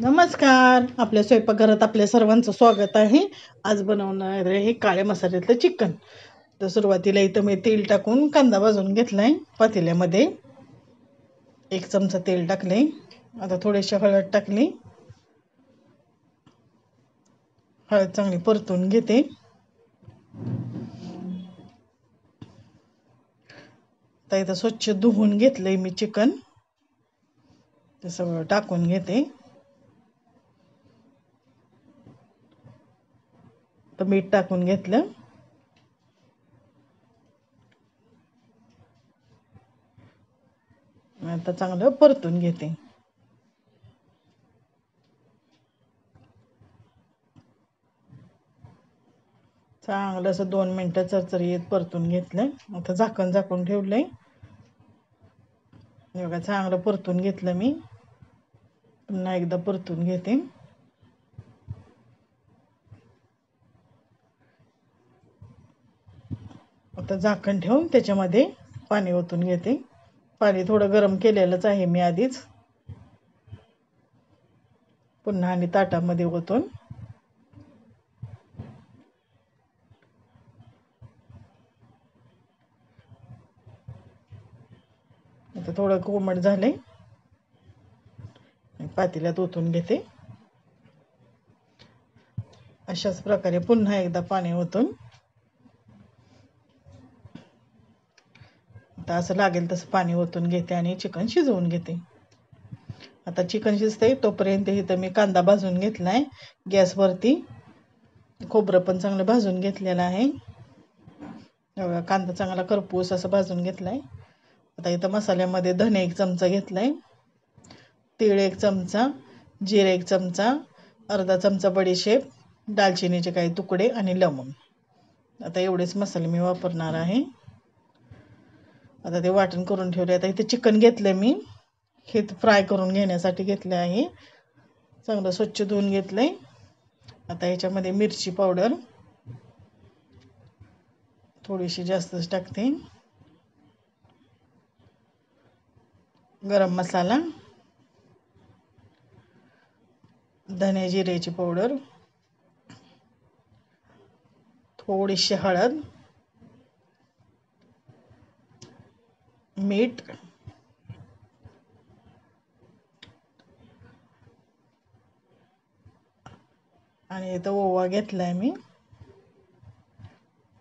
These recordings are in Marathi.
नमस्कार. आपल्या स्वयंपाकघरात आपल्या सर्वांचं स्वागत आहे. आज बनवणार आहे काळ्या मसाल्यातलं चिकन. तर सुरुवातीला इथं मी तेल टाकून कांदा भाजून घेतलाय पातेल्यामध्ये. 1 चमचा तेल टाकले. आता थोडीशी हळद टाकली. हळद चांगली परतून घेते. आता इथं स्वच्छ धुवून घेतलंय मी चिकन. ते सगळं टाकून घेते. तर मीठ टाकून घेतलं. आता चांगलं परतून घेते. चांगलं असं 2 मिनिटं चरचरीत परतून घेतलं. आता झाकून ठेवलंय. बघा चांगलं परतून घेतलं मी. पुन्हा एकदा परतून घेते. आता झाकण ठेवून त्याच्यामध्ये पाणी ओतून घेते. पाणी थोडं गरम केलेलंच आहे मी आधीच. पुन्हा आणि ताटामध्ये ओतून आता थोडं कोमट झालंय. पातेल्यात ओतून घेते. अशाच प्रकारे पुन्हा एकदा पाणी ओतून आता असं लागेल तसं पाणी ओतून घेते आणि चिकन शिजवून घेते. आता चिकन शिजते तोपर्यंत इथं मी कांदा भाजून घेतलाय गॅसवरती. खोबरं पण चांगलं भाजून घेतलेलं आहे. कांदा चांगला करपूस असं भाजून घेतलाय. आता इथं मसाल्यामध्ये धने 1 चमचा घेतलाय, तीळ 1 चमचा, जिरे 1 चमचा, अर्धा चमचा बडीशेप, दालचिनीचे काही तुकडे आणि लवंग. आता एवढेच मसाले मी वापरणार आहे. आता ते वाटण करून ठेवले. आता इथे चिकन घेतलं मी. हे फ्राय करून घेण्यासाठी घेतले आहे. चांगलं स्वच्छ धुवून घेतलंय. आता ह्याच्यामध्ये मिरची पावडर थोडीशी जास्तच टाकते. गरम मसाला, धने जिरेची पावडर, थोडीशी हळद, मीठ, आणि इथं ओवा घेतलाय मी.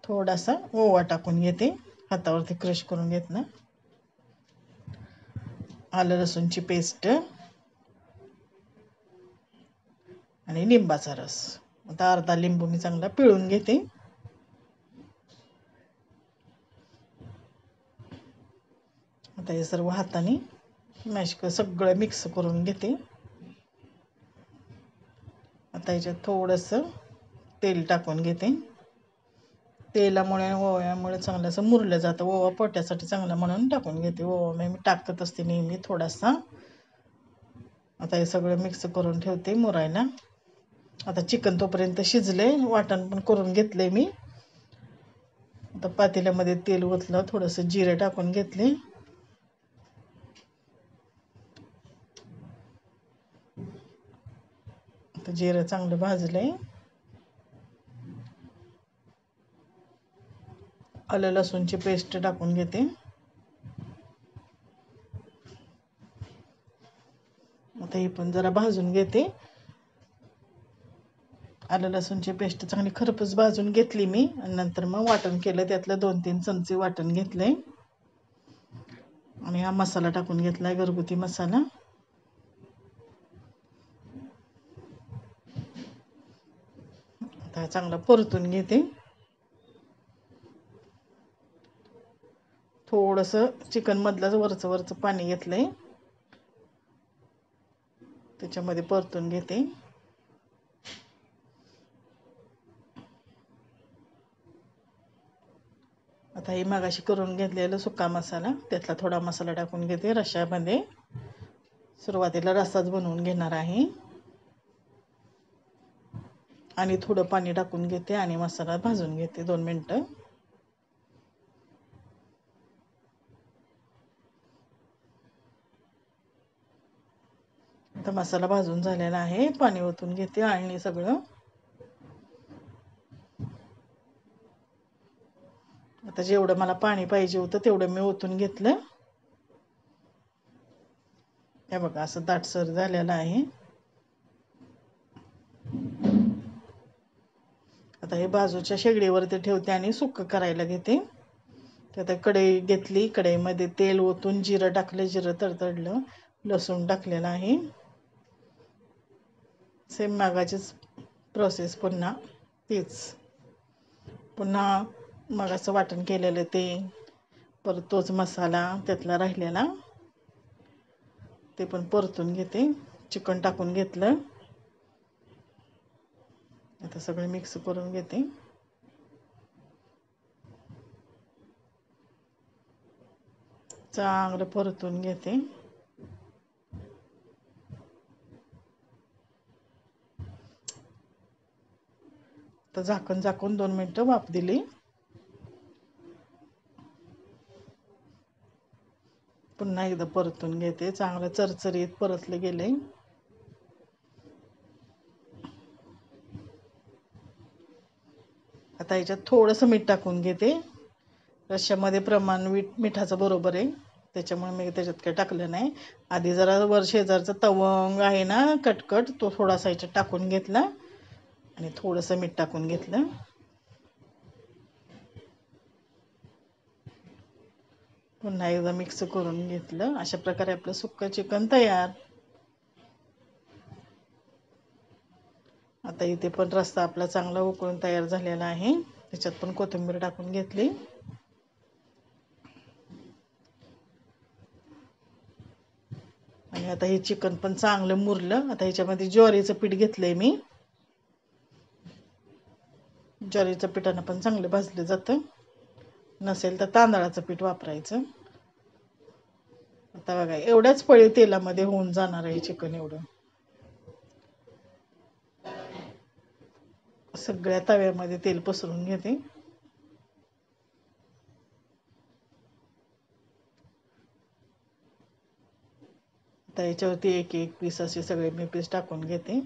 थोडासा ओवा टाकून घेते. हातावरती क्रश करून घेतला. आलं लसूणची पेस्ट आणि लिंबाचा रस. आता अर्धा लिंबू मी चांगला पिळून घेते. आता हे सर्व हाताने सगळं मिक्स करून घेते. आता याच्यात थोडंसं तेल टाकून घेते. तेलामुळे ओव्यामुळे चांगलं असं मुरलं जातं. ओवा पोटासाठी चांगला म्हणून टाकून घेते. ओवा मी टाकत असते नेहमी थोडासा. आता हे सगळं मिक्स करून ठेवते मुरायला. आता चिकन तोपर्यंत शिजले. वाटण पण करून घेतले मी. आता पातेल्यामध्ये तेल ओतलं, थोडंसं जिरे टाकून घेतले. आता जिरं चांगलं भाजलंय. आलं लसूणची पेस्ट टाकून घेते. आता ही पण जरा भाजून घेते. आलं लसूणची पेस्ट चांगली खरपूस भाजून घेतली मी आणि नंतर मग वाटण केलं. त्यातलं 2-3 चमचे वाटण घेतलंय आणि हा मसाला टाकून घेतलाय, घरगुती मसाला. आता चांगला परतून घेते. थोडंसं चिकन मधलं वरचं पाणी घेतलंय, त्याच्यामध्ये परतून घेते. आता ही मगाशी करून घेतलेला सुका मसाला, त्यातला थोडा मसाला टाकून घेते रश्श्यामध्ये. सुरुवातीला रस्साच बनवून घेणार आहे आणि थोडं पाणी टाकून घेते आणि मसाला भाजून घेते 2 मिनिटं. आता मसाला भाजून झालेला आहे. पाणी ओतून घेते आणि सगळं. आता जेवढं मला पाणी पाहिजे होतं तेवढं मी ओतून घेतलं. हे बघा असं दाटसर झालेलं आहे. आता हे बाजूच्या शेगडीवरती ठेवते आणि सुक्क करायला घेते. आता कढई घेतली. कढईमध्ये तेल ओतून जिरं टाकलं. जिरं तडतडलं. लसूण टाकलेला आहे. सेम मागाचीच प्रोसेस पुन्हा तीच. पुन्हा मगाचं वाटण केलेलं ते, परत तोच मसाला त्यातला राहिलेला ते पण परतून घेते. चिकन टाकून घेतलं. आता सगळे मिक्स करून घेते. चांगलं परतून घेते. तर झाकण झाकून 2 मिनिटं वाफ दिली. पुन्हा एकदा परतून घेते. चांगलं चरचरीत परतले गेले. आता याच्यात थोडंसं मीठ टाकून घेते. रश्श्यामध्ये प्रमाण मिठाचं बरोबर आहे, त्याच्यामुळे मी त्याच्यात काही टाकलं नाही. आधी जरा वर शेजारचा तवंग आहे ना कटकट, तो थोडासा याच्यात टाकून घेतला आणि थोडंसं मीठ टाकून घेतलं. पुन्हा एकदा मिक्स करून घेतलं. अशा प्रकारे आपलं सुक्कं चिकन तयार. आता इथे पण रस्सा आपला चांगला उकळून तयार झालेला आहे. त्याच्यात पण कोथिंबीर टाकून घेतली. आणि आता हे चिकन पण चांगलं मुरलं. आता ह्याच्यामध्ये ज्वारीचं पीठ घेतलंय मी. ज्वारीचं पिठानं पण चांगलं भाजलं जातं. नसेल तर तांदळाचं पीठ वापरायचं. आता बघा एवढ्याच पळी तेलामध्ये होऊन जाणार आहे चिकन. एवढं सगळ्या तव्यामध्ये तेल पसरून घेते. आता याच्यावरती एक एक पीस असे सगळे मी पीस टाकून घेते.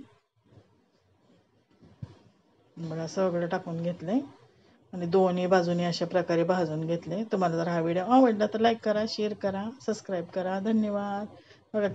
बघा सगळं टाकून घेतलंय आणि दोन्ही बाजूनी अशा प्रकारे भाजून घेतले. तुम्हाला जर हा व्हिडिओ आवडला तर लाईक करा, शेअर करा, सबस्क्राईब करा. धन्यवाद. बघा